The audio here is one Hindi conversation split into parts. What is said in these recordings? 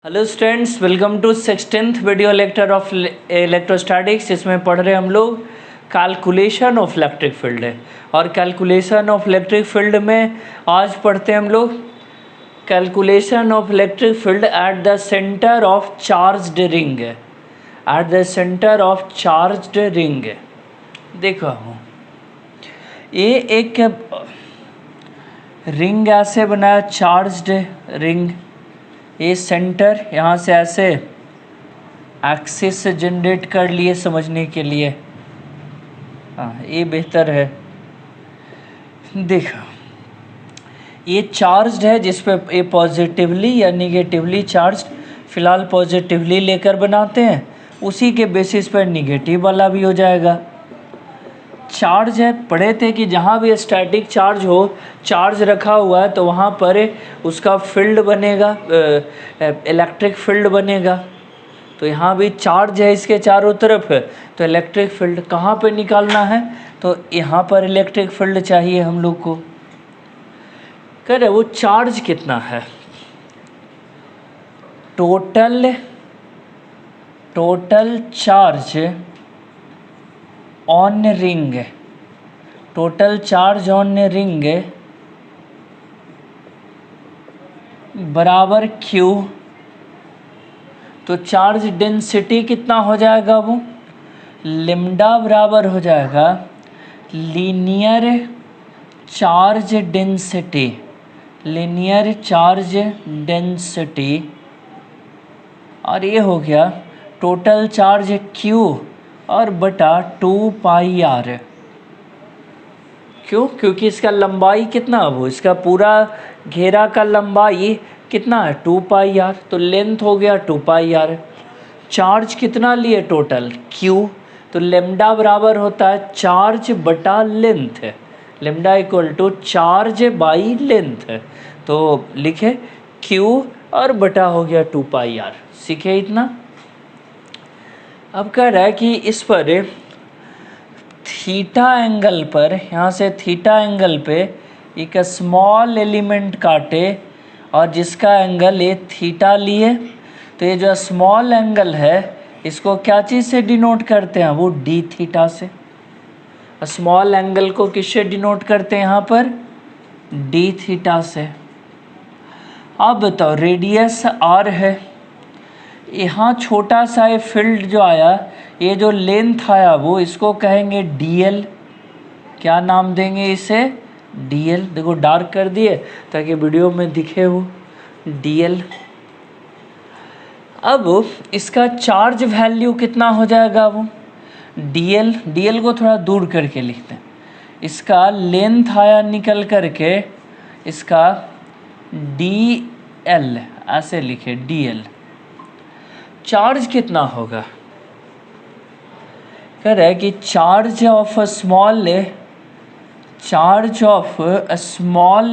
Hello students, welcome to 16th video lecture of electrostatics. इसमें पढ़ रहे हम लोग कैलकुलेशन ऑफ इलेक्ट्रिक फील्ड है। और कैलकुलेशन ऑफ इलेक्ट्रिक फील्ड में आज पढ़ते हैं हम लोग calculation of electric field at the centre of charged ring. Eight the centre of charged ring देखो ये एक रिंग ऐसे बनाया, चार्ज्ड रिंग। ये सेंटर यहाँ से ऐसे एक्सिस जनरेट कर लिए समझने के लिए। हाँ, ये बेहतर है। देखो ये चार्ज्ड है जिस पे ये पॉजिटिवली या निगेटिवली चार्ज, फिलहाल पॉजिटिवली लेकर बनाते हैं, उसी के बेसिस पर निगेटिव वाला भी हो जाएगा। चार्ज है, पढ़े थे कि जहाँ भी स्टैटिक चार्ज हो, चार्ज रखा हुआ है तो वहाँ पर उसका फील्ड बनेगा, इलेक्ट्रिक फील्ड बनेगा। तो यहाँ भी चार्ज है इसके चारों तरफ, तो इलेक्ट्रिक फील्ड कहाँ पे निकालना है, तो यहाँ पर इलेक्ट्रिक फील्ड चाहिए हम लोग को। कह रहे वो चार्ज कितना है, total charge on ring, total charge on ring बराबर Q। तो चार्ज डेंसिटी कितना हो जाएगा, वो लिम्डा बराबर हो जाएगा linear charge density, linear charge density. और ये हो गया टोटल चार्ज Q और बटा 2 पाई आर। क्यों? क्योंकि इसका लंबाई कितना, वो इसका पूरा घेरा का लंबाई कितना है, 2 पाई आर। तो लेंथ हो गया 2 पाई आर। चार्ज कितना लिए टोटल, Q। तो लेम्डा बराबर होता है चार्ज बटा length, lambda equal to charge by length. तो लिखे Q और बटा हो गया 2 पाई आर। सीखे इतना। अब कह रहा है कि इस पर थीटा एंगल पर, यहाँ से थीटा एंगल पे एक स्मॉल एलिमेंट काटे और जिसका एंगल ये थीटा लिए, तो ये जो स्मॉल एंगल है इसको क्या चीज़ से डिनोट करते हैं, वो डी थीटा से। स्मॉल एंगल को किससे डिनोट करते हैं यहाँ पर, डी थीटा से। अब बताओ रेडियस आर है, यहाँ छोटा सा ये फील्ड जो आया, ये जो लेंथ आया वो इसको कहेंगे dl। क्या नाम देंगे इसे, dl। देखो डार्क कर दिए ताकि वीडियो में दिखे वो dl। अब इसका चार्ज वैल्यू कितना हो जाएगा, वो dl को थोड़ा दूर करके लिखते हैं। इसका लेंथ आया निकल करके, इसका dl ऐसे लिखे dl। चार्ज कितना होगा, कह रहा है कि charge of a small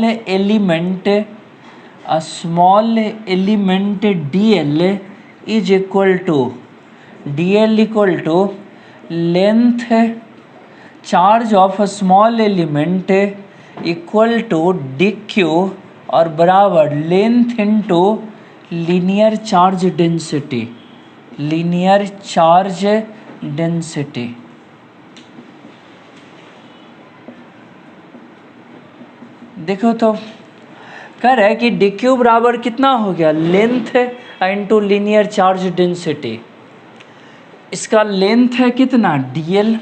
element dl is equal to length charge of a small element equal to dq और बराबर length into linear charge density, linear charge density. देखो तो कह रहा है कि dq बराबर कितना हो गया, length into linear charge density. इसका लेंथ है कितना dl,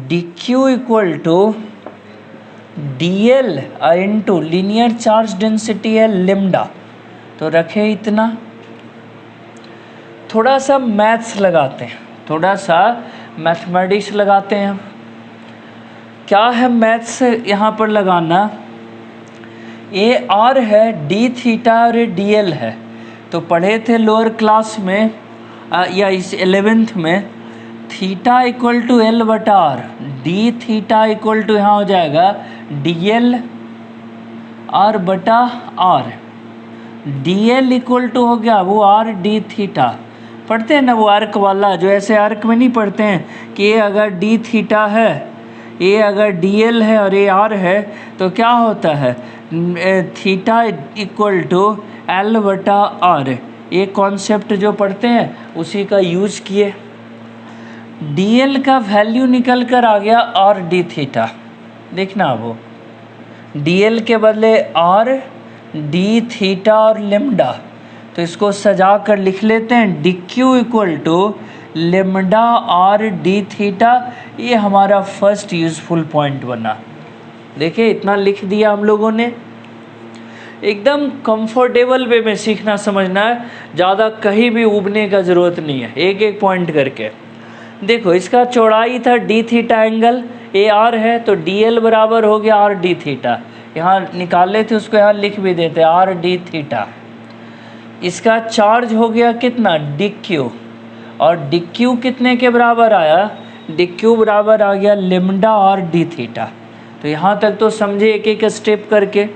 dq equal to dl into linear charge density है लेम्डा। तो रखे इतना। थोड़ा सा मैथ्स लगाते हैं, थोड़ा सा मैथमेटिक्स लगाते हैं। क्या है मैथ्स यहाँ पर लगाना, ए आर है, डी थीटा और dl है। तो पढ़े थे लोअर क्लास में या इस 11th में, थीटा इक्वल टू एल बटा R, D theta equal to यहाँ हो जाएगा dl आर बटा आर। dl इक्वल टू हो गया वो आर डी थीटा। पढ़ते हैं ना वो आर्क वाला, जो ऐसे आर्क में नहीं पढ़ते हैं कि ये अगर डी थीटा है, ये अगर dl है और ये r है, तो क्या होता है, थीटा इक्वल टू L बटा R, ये कॉन्सेप्ट जो पढ़ते हैं उसी का यूज किए। DL का वैल्यू निकल कर आ गया R d थीटा। देखना वो DL के बदले R d थीटा और लेमडा, तो इसको सजा कर लिख लेते हैं DQ equal to lambda R d theta. ये हमारा फर्स्ट यूज़फुल पॉइंट बना। देखिए इतना लिख दिया हम लोगों ने। एकदम कंफर्टेबल वे में सीखना समझना है, ज़्यादा कहीं भी उबने का ज़रूरत नहीं है, एक एक पॉइंट करके। देखो इसका चौड़ाई था d थीटा एंगल, AR है तो DL बराबर हो गया R d थीटा। यहाँ निकाले थे उसको यहाँ लिख भी देते R d थीटा। इसका चार्ज हो गया कितना DQ, और DQ कितने के बराबर आया, DQ बराबर आ गया लेमडा R d थीटा। तो यहाँ तक तो समझे एक एक स्टेप करके।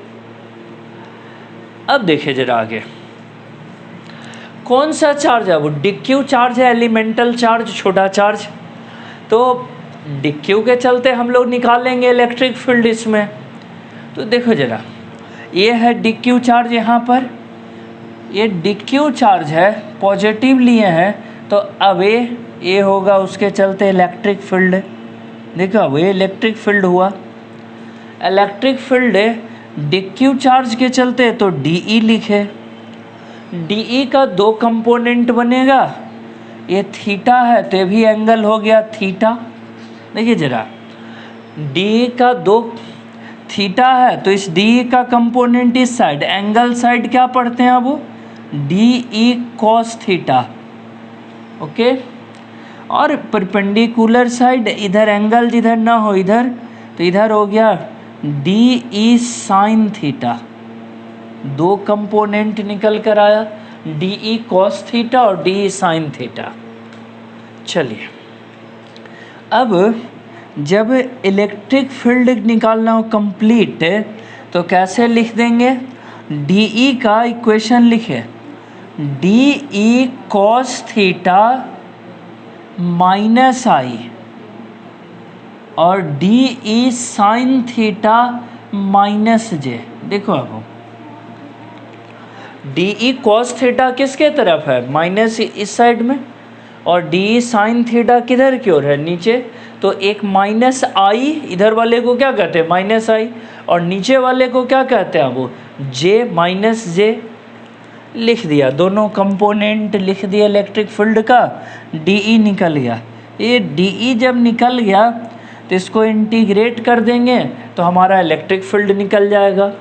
अब देखिए जरा आगे कौन सा चार्ज है, वो DQ चार्ज है, एलिमेंटल चार्ज, छोटा चार्ज। तो DQ के चलते हम लोग निकालेंगे इलेक्ट्रिक फील्ड इसमें। तो देखो जरा, ये है DQ चार्ज, यहाँ पर ये DQ चार्ज है, पॉजिटिव लिए हैं, तो अब ये होगा उसके चलते इलेक्ट्रिक फील्ड। देखो अब ये इलेक्ट्रिक फील्ड हुआ। इलेक्ट्रिक फील्ड DQ चार्ज के चलते तो DE लिखे। DE का दो कंपोनेंट बनेगा, ये थीटा है तो ये भी एंगल हो गया थीटा। देखिए जरा, DE का दो थीटा है तो इस DE का कंपोनेंट इस साइड, एंगल साइड क्या पढ़ते हैं अब, DE cos थीटा। ओके, और परपेंडिकुलर साइड इधर एंगल जिधर ना हो इधर, तो इधर हो गया DE sin थीटा। दो कंपोनेंट निकल कर आया, DE cos थीटा और DE sin थीटा। चलिए अब जब इलेक्ट्रिक फील्ड निकालना हो कंप्लीट, तो कैसे लिख देंगे, DE का इक्वेशन लिखे DE cos थीटा माइनस आई और DE sin थीटा माइनस जे। देखो अब DE cos थीटा किसके तरफ है, माइनस इस साइड में, और DE sin थीटा किधर की ओर है, नीचे। तो एक माइनस आई, इधर वाले को क्या कहते हैं माइनस आई, और नीचे वाले को क्या कहते हैं वो जे, माइनस जे। लिख दिया, दोनों कंपोनेंट लिख दिया इलेक्ट्रिक फील्ड का। DE निकल गया। ये DE जब निकल गया तो इसको इंटीग्रेट कर देंगे तो हमारा इलेक्ट्रिक फील्ड निकल जाएगा।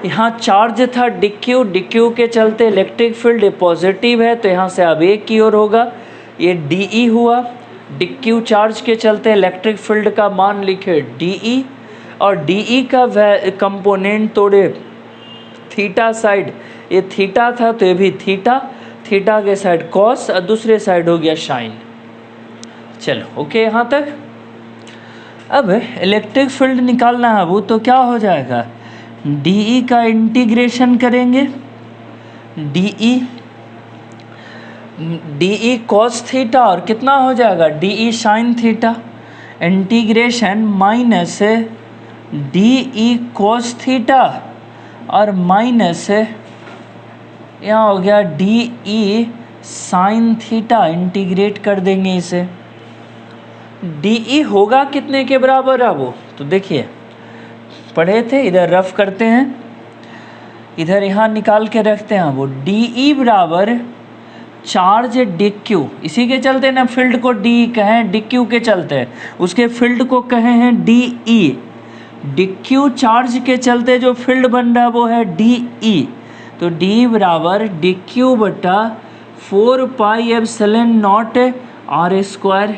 यहाँ चार्ज था DQ के चलते इलेक्ट्रिक फील्ड पॉजिटिव है, तो यहाँ से अब एक की ओर होगा, ये DE हुआ। DQ चार्ज के चलते इलेक्ट्रिक फील्ड का मान लिखे DE, और DE का कंपोनेंट तोड़े थीटा साइड, ये थीटा था तो ये भी थीटा, थीटा के साइड कॉस और दूसरे साइड हो गया साइन। चलो ओके यहाँ तक। अब इलेक्ट्रिक फील्ड निकालना है वो, तो क्या हो जाएगा, DE का इंटीग्रेशन करेंगे, DE cos थीटा और कितना हो जाएगा DE sin theta, integration minus DE cos theta और माइनस यहाँ हो गया DE sin थीटा, इंटीग्रेट कर देंगे इसे। DE होगा कितने के बराबर है वो, तो देखिए पढ़े थे, इधर रफ करते हैं, इधर यहाँ निकाल के रखते हैं वो DE बराबर चार्ज DQ, इसी के चलते ना फील्ड को DE कहें, DQ के चलते उसके फील्ड को कहे हैं DE। DQ चार्ज के चलते जो फील्ड बन रहा है वो है DE, तो D बराबर DQ बटा 4 pi epsilon not R square.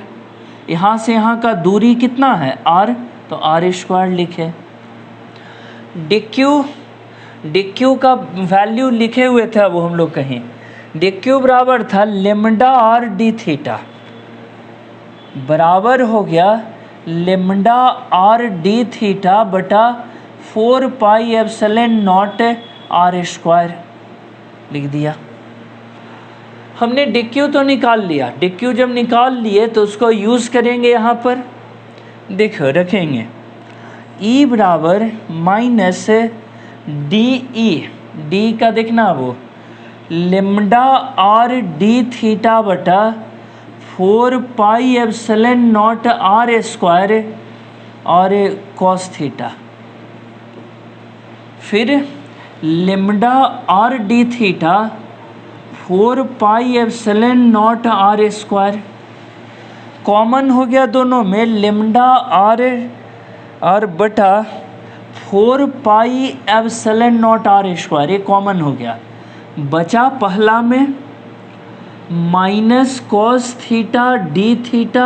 यहाँ से यहाँ का दूरी कितना है R, तो R स्क्वायर लिखे। DQ का वैल्यू लिखे हुए थे वो हम लोग कहीं, DQ बराबर था लेमडा R d थीटा, बराबर हो गया लेमडा R d थीटा बटा 4 pi epsilon not R square. लिख दिया। हमने DQ तो निकाल लिया, DQ जब निकाल लिए तो उसको यूज़ करेंगे यहाँ पर। देखो रखेंगे E बराबर माइनस DE डी का देखना वो लेमडा आर डी थीटा बटा 4 pi epsilon naught are square और कॉस थीटा, फिर lambda R D theta 4 pi epsilon naught are square, common हो गया दोनों में लेमडा आर बटा 4 pi epsilon naught are square, ये कॉमन हो गया। बचा पहला में minus cos theta D theta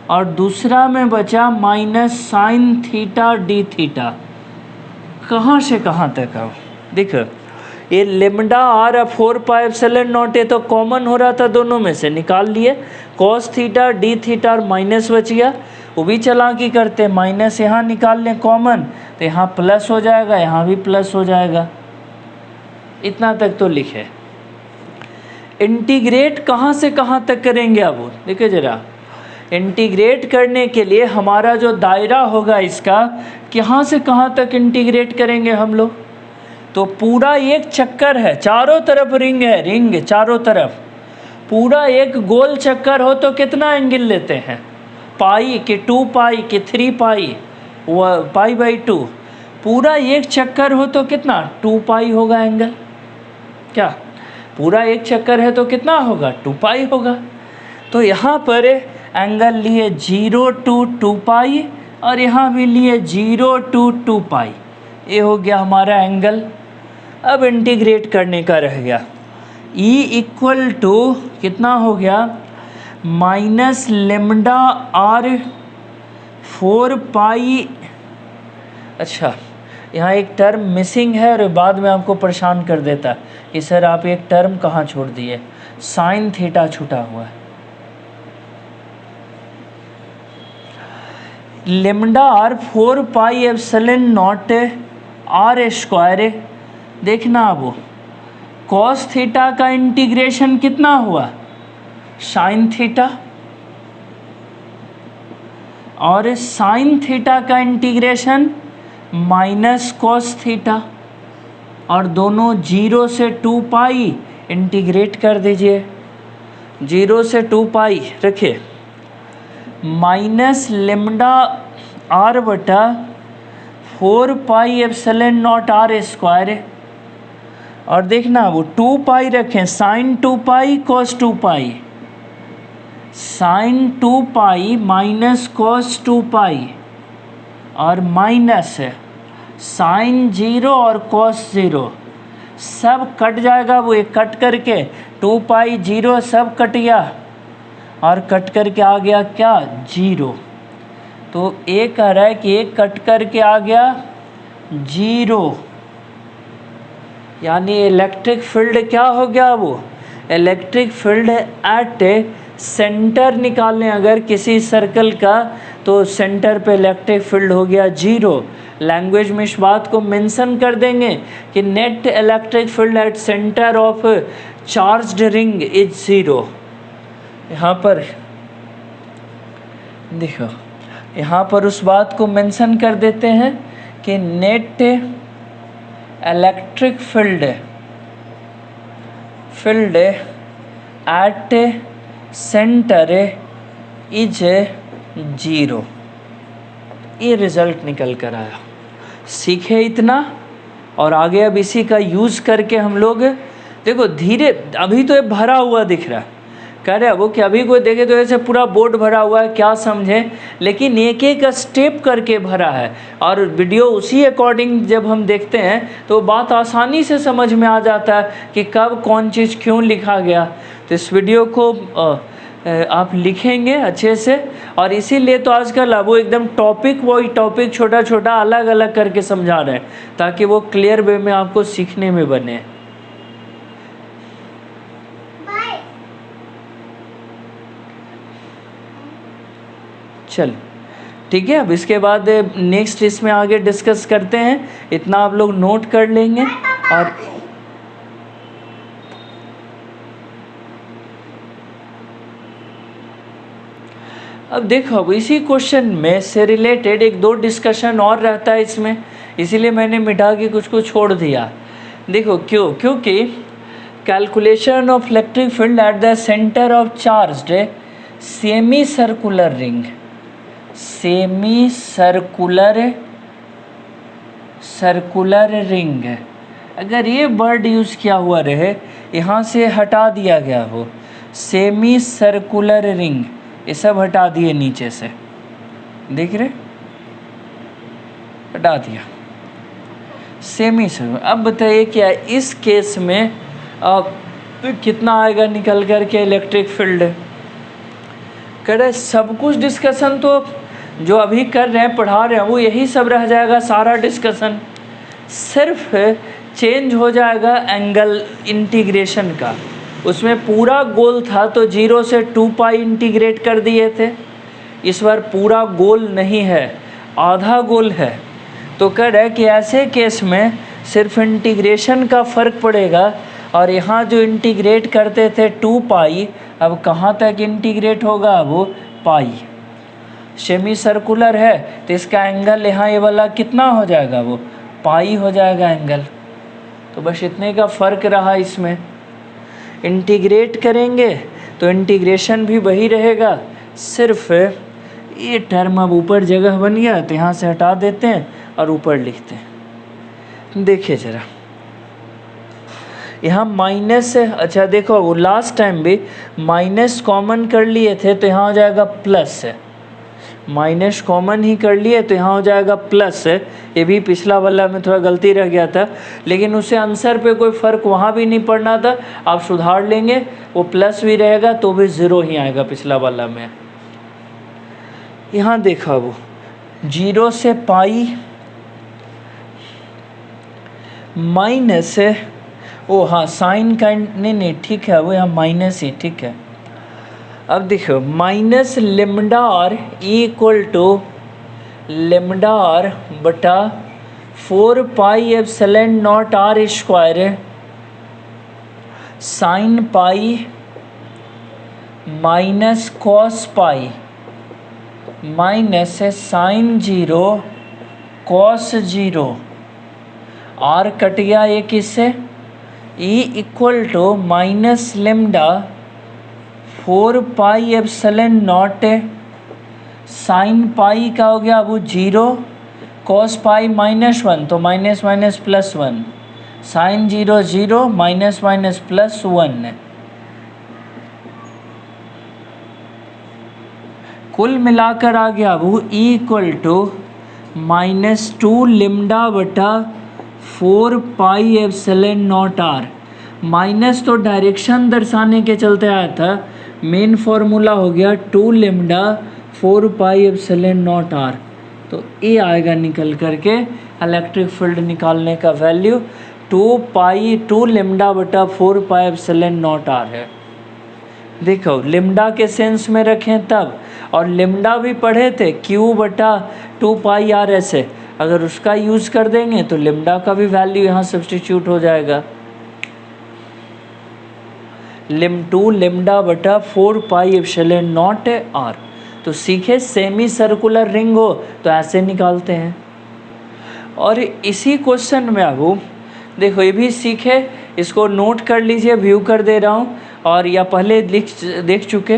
और दूसरा में बचा minus sine theta D theta. कहाँ से कहाँ तक आओ, देखो ये lambda are 4 pi epsilon not, ये तो कॉमन हो रहा था दोनों में से, निकाल लिए। कॉस थीटा डी थीटा और माइनस बच गया, वो भी चालाकी करते, माइनस यहाँ निकाल लें कॉमन तो यहाँ प्लस हो जाएगा, यहाँ भी प्लस हो जाएगा। इतना तक तो लिखे। इंटीग्रेट कहाँ से कहाँ तक करेंगे अब देखिए ज़रा, इंटीग्रेट करने के लिए हमारा जो दायरा होगा इसका, कहाँ से कहाँ तक इंटीग्रेट करेंगे हम लोग, तो पूरा एक चक्कर है, चारों तरफ रिंग है, रिंग चारों तरफ, पूरा एक गोल चक्कर हो तो कितना एंगल लेते हैं, पाई कि 2 पाई कि 3 पाई, पाई बाई 2, पूरा एक चक्कर हो तो कितना 2 पाई होगा एंगल, क्या पूरा एक चक्कर है तो कितना होगा 2 पाई होगा। तो यहाँ पर एंगल लिए 0 to 2 पाई और यहाँ भी लिए 0 to 2 पाई, ये हो गया हमारा एंगल। अब इंटीग्रेट करने का रह गया, E इक्वल टू कितना हो गया माइनस लेमडा आर 4 पाई, अच्छा यहाँ एक टर्म मिसिंग है और बाद में आपको परेशान कर देता है कि सर आप एक टर्म कहाँ छोड़ दिए, साइन थीटा छूटा हुआ है। Lambda are 4 pi epsilon naught are square, देखना अब कॉस थीटा का इंटीग्रेशन कितना हुआ साइन थीटा, और साइन थीटा का इंटीग्रेशन माइनस कॉस थीटा, और दोनों 0 से 2 पाई इंटीग्रेट कर दीजिए, 0 से 2 पाई रखिए, माइनस लेमडा आर बटा 4 pi epsilon naught are square, और देखना वो 2 पाई रखें, sine 2 pi cos 2 pi, sine 2 pi minus cos 2 pi, और माइनस साइन 0 और कॉस 0, सब कट जाएगा, वो एक कट करके 2 पाई 0 सब कट गया और कट करके आ गया क्या 0। तो एक कह रहा है कि एक कट करके आ गया 0, यानी इलेक्ट्रिक फील्ड क्या हो गया, वो इलेक्ट्रिक फील्ड एट सेंटर निकालें अगर किसी सर्कल का, तो सेंटर पे इलेक्ट्रिक फील्ड हो गया 0। लैंग्वेज में इस बात को मेंशन कर देंगे कि net electric field at centre of charged ring is 0। यहाँ पर देखो, यहाँ पर उस बात को मेंशन कर देते हैं कि net electric field at centre is 0, ये रिज़ल्ट निकल कर आया। सीखे इतना, और आगे अब इसी का यूज़ करके हम लोग देखो धीरे, अभी तो ये भरा हुआ दिख रहा है, कह रहे वो कि अभी कोई देखे तो ऐसे पूरा बोर्ड भरा हुआ है क्या समझे, लेकिन एक एक स्टेप करके भरा है, और वीडियो उसी अकॉर्डिंग जब हम देखते हैं तो बात आसानी से समझ में आ जाता है कि कब कौन चीज़ क्यों लिखा गया। तो इस वीडियो को आप लिखेंगे अच्छे से, और इसीलिए तो आजकल वो एकदम टॉपिक वही टॉपिक छोटा छोटा अलग अलग करके समझा रहे हैं, ताकि वो क्लियर वे में आपको सीखने में बने। चल ठीक है, अब इसके बाद नेक्स्ट इसमें आगे डिस्कस करते हैं, इतना आप लोग नोट कर लेंगे। और अब देखो, अब इसी क्वेश्चन में से रिलेटेड 1-2 डिस्कशन और रहता है इसमें, इसीलिए मैंने मिटा के कुछ को छोड़ दिया। देखो क्योंकि calculation of electric field at the centre of charged semi circular ring, अगर ये वर्ड यूज़ किया हुआ रहे, यहाँ से हटा दिया गया हो सेमी सर्कुलर रिंग, ये सब हटा दिए नीचे से, देख रहे, हटा दिया सेमी सर्कुलर। अब बताइए क्या इस केस में कितना आएगा निकल कर के इलेक्ट्रिक फील्ड? कह रहे सब कुछ डिस्कशन तो जो अभी कर रहे हैं, पढ़ा रहे हैं, वो यही सब रह जाएगा सारा डिस्कशन, सिर्फ चेंज हो जाएगा एंगल इंटीग्रेशन का। उसमें पूरा गोल था तो 0 से 2 पाई इंटीग्रेट कर दिए थे, इस बार पूरा गोल नहीं है, आधा गोल है। तो कह रहे कि ऐसे केस में सिर्फ इंटीग्रेशन का फ़र्क पड़ेगा, और यहाँ जो इंटीग्रेट करते थे 2 पाई, अब कहाँ तक इंटीग्रेट होगा? वो पाई। सेमी सर्कुलर है तो इसका एंगल यहाँ ये वाला कितना हो जाएगा? वो पाई हो जाएगा एंगल। तो बस इतने का फ़र्क रहा इसमें। इंटीग्रेट करेंगे तो इंटीग्रेशन भी वही रहेगा, सिर्फ ये टर्म अब ऊपर जगह बन गया तो यहाँ से हटा देते हैं और ऊपर लिखते हैं। देखिए ज़रा, यहाँ माइनस है, अच्छा देखो वो लास्ट टाइम भी माइनस कॉमन कर लिए थे तो यहाँ हो जाएगा प्लस है, माइनस कॉमन ही कर लिए तो यहाँ हो जाएगा प्लस है। ये भी पिछला वाला में थोड़ा गलती रह गया था, लेकिन उससे आंसर पे कोई फ़र्क वहाँ भी नहीं पड़ना था, आप सुधार लेंगे, वो प्लस भी रहेगा तो भी 0 ही आएगा पिछला वाला में। यहाँ देखा वो 0 से पाई माइनस है, ओ हाँ साइन का नहीं ठीक है, वो यहाँ माइनस ही ठीक है। अब देखो minus lambda r equal to lambda are बटा 4 pi epsilon naught are square sine pi minus cos pi minus sine 0 cos 0, r कट गया ये किससे? E equal to minus lambda 4 pi epsilon naught sine pi का हो गया वो 0, कॉस पाई -1 तो minus minus plus 1, sine 0 0, minus minus plus 1। कुल मिलाकर आ गया वो ई इक्वल टू -2 लेमडा बटा 4 pi epsilon naught r. Minus तो डायरेक्शन दर्शाने के चलते आया था, मेन फॉर्मूला हो गया 2 lambda 4 pi epsilon naught r. तो ये आएगा निकल करके इलेक्ट्रिक फील्ड निकालने का वैल्यू 2 लेमडा बटा 4 पाई एप्सिलॉन नॉट आर है। देखो लेमडा के सेंस में रखें तब, और लेमडा भी पढ़े थे Q बटा 2 पाई आर ऐसे, अगर उसका यूज़ कर देंगे तो लेमडा का भी वैल्यू यहाँ सब्स्टिट्यूट हो जाएगा, 2 लेमडा बटा 4 पाई एप्सिलॉन नॉट आर। तो सीखे सेमी सर्कुलर रिंग हो तो ऐसे निकालते हैं। और इसी क्वेश्चन में अब देखो ये भी सीखे, इसको नोट कर लीजिए, व्यू कर दे रहा हूँ, और या पहले देख चुके।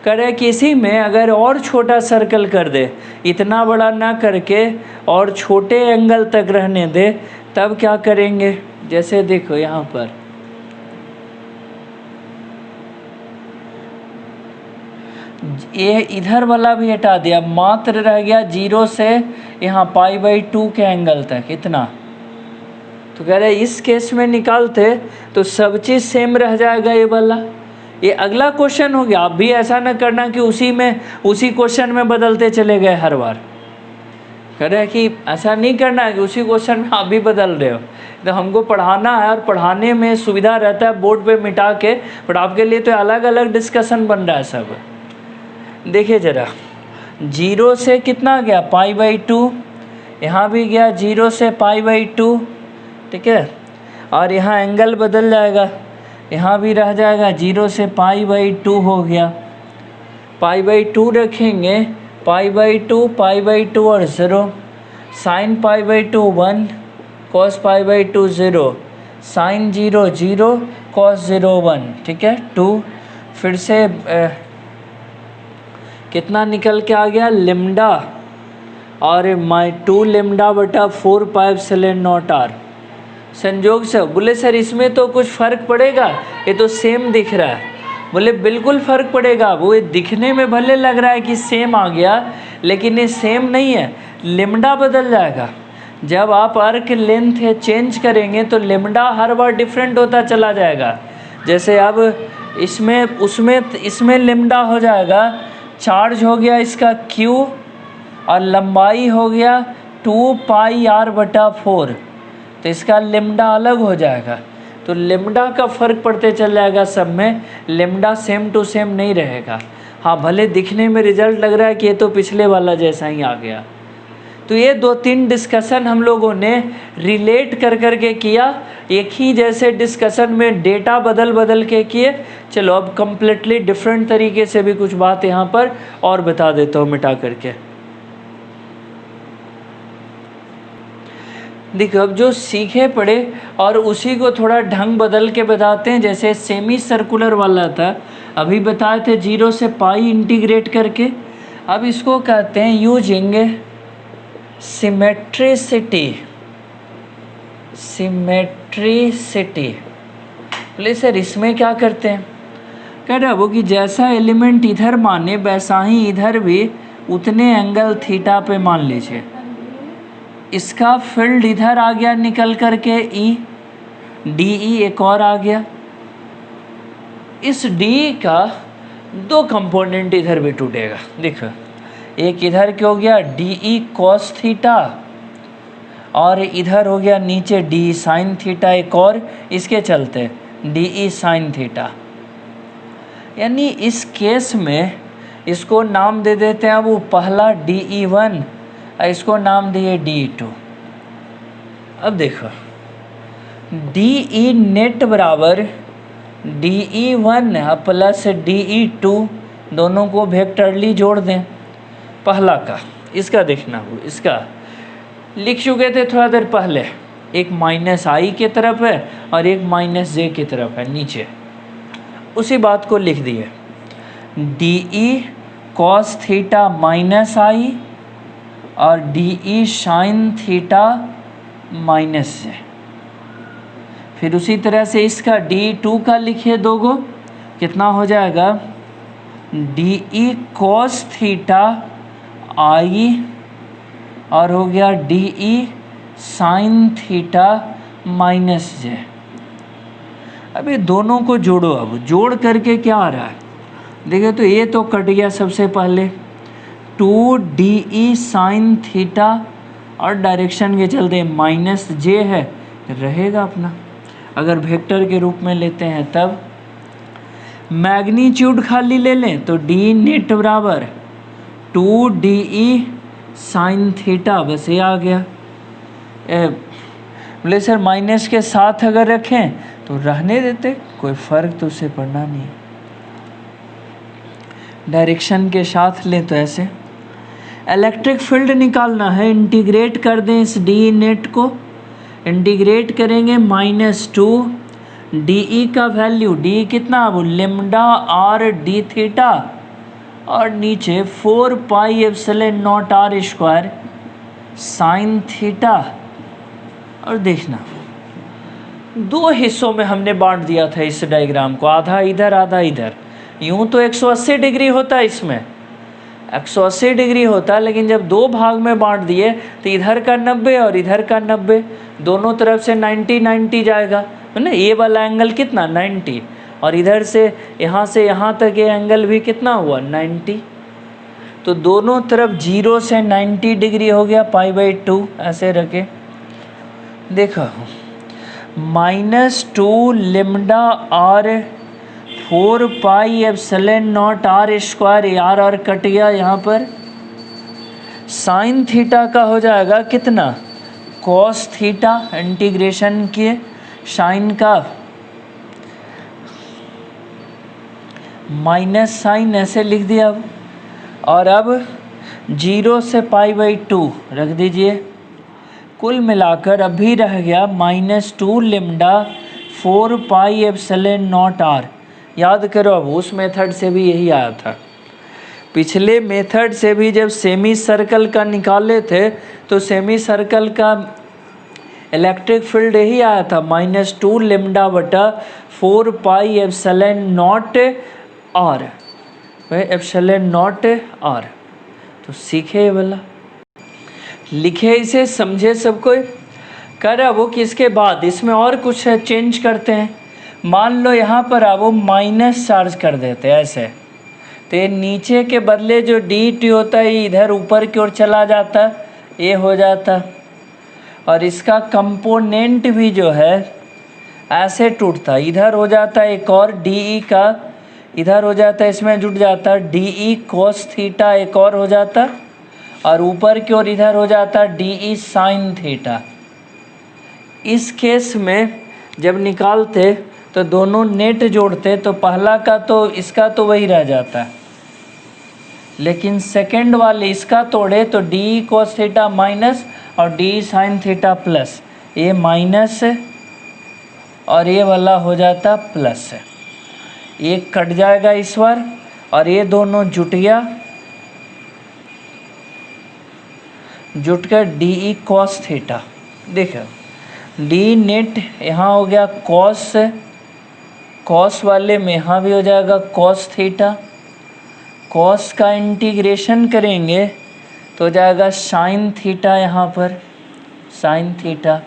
करे कि इसी में अगर और छोटा सर्कल कर दे, इतना बड़ा ना करके और छोटे एंगल तक रहने दे, तब क्या करेंगे? जैसे देखो यहाँ पर ये इधर वाला भी हटा दिया, मात्र रह गया 0 से यहाँ π/2 के एंगल तक इतना। तो कह रहे इस केस में निकालते तो सब चीज़ सेम रह जाएगा ये वाला। ये अगला क्वेश्चन हो गया। आप भी ऐसा ना करना कि उसी क्वेश्चन में बदलते चले गए हर बार। कह रहे हैं कि ऐसा नहीं करना है कि उसी क्वेश्चन में आप भी बदल रहे हो। तो हमको पढ़ाना है और पढ़ाने में सुविधा रहता है बोर्ड पे मिटा के, बट आपके लिए तो अलग अलग डिस्कशन बन रहा है सब। देखिए ज़रा 0 से कितना गया π/2, यहाँ भी गया 0 से π/2, ठीक है। और यहाँ एंगल बदल जाएगा, यहाँ भी रह जाएगा 0 से π/2 हो गया। π/2 रखेंगे, π/2 और 0, साइन π/2 1, कॉस π/2 0, साइन 0 0 कॉस 0 1, ठीक है 2, फिर से कितना निकल के आ गया लेमडा और माई 2 लेमडा बटा 4 पाई एप्सिलॉन नॉट आर। संयोग से बोले सर इसमें तो कुछ फ़र्क पड़ेगा, ये तो सेम दिख रहा है। बोले बिल्कुल फ़र्क पड़ेगा, वो दिखने में भले लग रहा है कि सेम आ गया लेकिन ये सेम नहीं है, लेमडा बदल जाएगा। जब आप आर्क लेंथ चेंज करेंगे तो लेमडा हर बार डिफरेंट होता चला जाएगा। जैसे अब इसमें लेमडा हो जाएगा, चार्ज हो गया इसका Q और लंबाई हो गया 2 पाई r बटा 4, तो इसका लेमडा अलग हो जाएगा। तो लेमडा का फ़र्क पड़ते चल जाएगा, सब में लेमडा सेम टू सेम नहीं रहेगा। हाँ भले दिखने में रिजल्ट लग रहा है कि ये तो पिछले वाला जैसा ही आ गया। तो ये 2-3 डिस्कशन हम लोगों ने रिलेट कर के किया, एक ही जैसे डिस्कशन में डेटा बदल के किए। चलो अब कम्प्लीटली डिफरेंट तरीके से भी कुछ बात यहाँ पर और बता देता हूँ मिटा करके। देखो अब जो सीखे पढ़े और उसी को थोड़ा ढंग बदल के बताते हैं। जैसे सेमी सर्कुलर वाला था, अभी बताए थे 0 से पाई इंटीग्रेट करके। अब इसको कहते हैं यूजिंग सिमेट्रिसिटी। बोले सर इसमें क्या करते हैं? कह रहा वो कि जैसा एलिमेंट इधर माने वैसा ही इधर भी उतने एंगल थीटा पे मान लीजिए। इसका फील्ड इधर आ गया निकल करके ई, डी ई एक और आ गया। इस डी का 2 कंपोनेंट इधर भी टूटेगा। देखो एक इधर क्या हो गया डी ई कॉस थीटा और इधर हो गया नीचे डी साइन थीटा, एक और इसके चलते डी ई साइन थीटा। यानी इस केस में इसको नाम दे देते हैं, वो पहला डी ई 1, इसको नाम दिए D2। अब देखो DE नेट बराबर DE1 प्लस DE2, दोनों को वेक्टरली जोड़ दें। पहला का इसका देखना हो, इसका लिख चुके थे थोड़ा देर पहले, एक माइनस आई की तरफ है और एक माइनस जे की तरफ है नीचे, उसी बात को लिख दिए DE कॉस थीटा माइनस आई और DE साइन थीटा माइनस से। फिर उसी तरह से इसका DE2 का लिखिए 2 गो, कितना हो जाएगा DE कॉस थीटा आई और हो गया DE साइन थीटा माइनस जे। अब ये दोनों को जोड़ो, अब जोड़ करके क्या आ रहा है देखिए, तो ये तो कट गया सबसे पहले 2DE साइन थीटा और डायरेक्शन के चलते माइनस जे है रहेगा अपना, अगर वेक्टर के रूप में लेते हैं तब। मैग्नीट्यूड खाली ले लें तो डी नेट बराबर 2DE साइन थीटा, बस ये आ गया। बोले सर माइनस के साथ अगर रखें तो रहने देते, कोई फ़र्क तो उससे पड़ना नहीं। डायरेक्शन के साथ लें तो ऐसे। इलेक्ट्रिक फील्ड निकालना है, इंटीग्रेट कर दें इस डी नेट को, इंटीग्रेट करेंगे -2 DE का वैल्यू, डी कितना अब लेमडा आर डी थीटा और नीचे 4 pi epsilon naught are square sine theta. और देखना 2 हिस्सों में हमने बांट दिया था इस डायग्राम को, आधा इधर आधा इधर। यूँ तो 180 डिग्री होता है, इसमें 180 डिग्री होता है, लेकिन जब 2 भाग में बांट दिए तो इधर का 90 और इधर का 90, दोनों तरफ से 90 जाएगा, है ना। ये वाला एंगल कितना 90 और इधर से यहाँ तक ये एंगल भी कितना हुआ 90, तो दोनों तरफ 0 से 90 डिग्री हो गया, π/2 ऐसे रखे। देखो -2 lambda are 4 pi epsilon naught are square, r और कट गया यहाँ पर। साइन थीटा का हो जाएगा कितना कॉस थीटा, इंटीग्रेशन किए साइन का माइनस साइन ऐसे लिख दिया अब। और अब 0 से π/2 रख दीजिए, कुल मिलाकर अभी रह गया -2 lambda 4 pi epsilon naught r. याद करो, अब उस मेथड से भी यही आया था। पिछले मेथड से भी जब सेमी सर्कल का निकाले थे तो सेमी सर्कल का इलेक्ट्रिक फील्ड यही आया था, -2 लेमडा बटा 4 pi epsilon naught r, epsilon naught r. तो सीखे वाला, लिखे इसे, समझे सब कोई। कर अब वो किसके बाद इसमें और कुछ चेंज करते हैं। मान लो यहाँ पर अब वो माइनस चार्ज कर देते हैं ऐसे, तो ये नीचे के बदले जो डी टी होता है इधर ऊपर की ओर चला जाता, ये हो जाता, और इसका कंपोनेंट भी जो है ऐसे टूटता, इधर हो जाता एक और डी ई का, इधर हो जाता, इसमें जुट जाता डी ई कोस थीटा, एक और हो जाता, और ऊपर की ओर इधर हो जाता डी ई साइन थीटा। इस केस में जब निकालते तो दोनों नेट जोड़ते तो पहला का तो इसका तो वही रह जाता, लेकिन सेकंड वाले इसका तोड़े तो d e cos theta minus और d e sine theta plus, ये माइनस और ये वाला हो जाता प्लस। एक कट जाएगा इस बार और ये दोनों जुट गया, जुट कर डी ई कॉस थीटा। देखो डी नेट यहाँ हो गया कॉस, कॉस वाले में यहाँ भी हो जाएगा कॉस थीटा, कॉस का इंटीग्रेशन करेंगे तो हो जाएगा साइन थीटा, यहाँ पर साइन थीटा,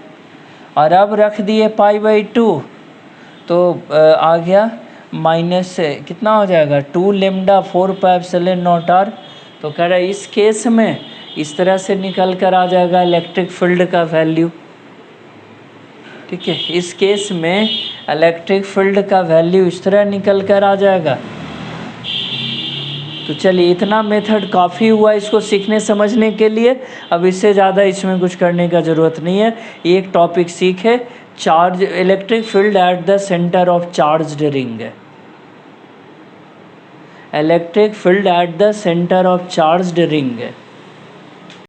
और अब रख दिए π/2 तो आ गया माइनस कितना हो जाएगा 2 lambda 4 pi epsilon naught r. तो कह रहा है इस केस में इस तरह से निकल कर आ जाएगा इलेक्ट्रिक फील्ड का वैल्यू। ठीक है, इस केस में इलेक्ट्रिक फील्ड का वैल्यू इस तरह निकल कर आ जाएगा। तो चलिए इतना मेथड काफ़ी हुआ इसको सीखने समझने के लिए, अब इससे ज़्यादा इसमें कुछ करने का ज़रूरत नहीं है। एक टॉपिक सीखे, charge electric field at the centre of charged ring है, electric field at the centre of charged ring है।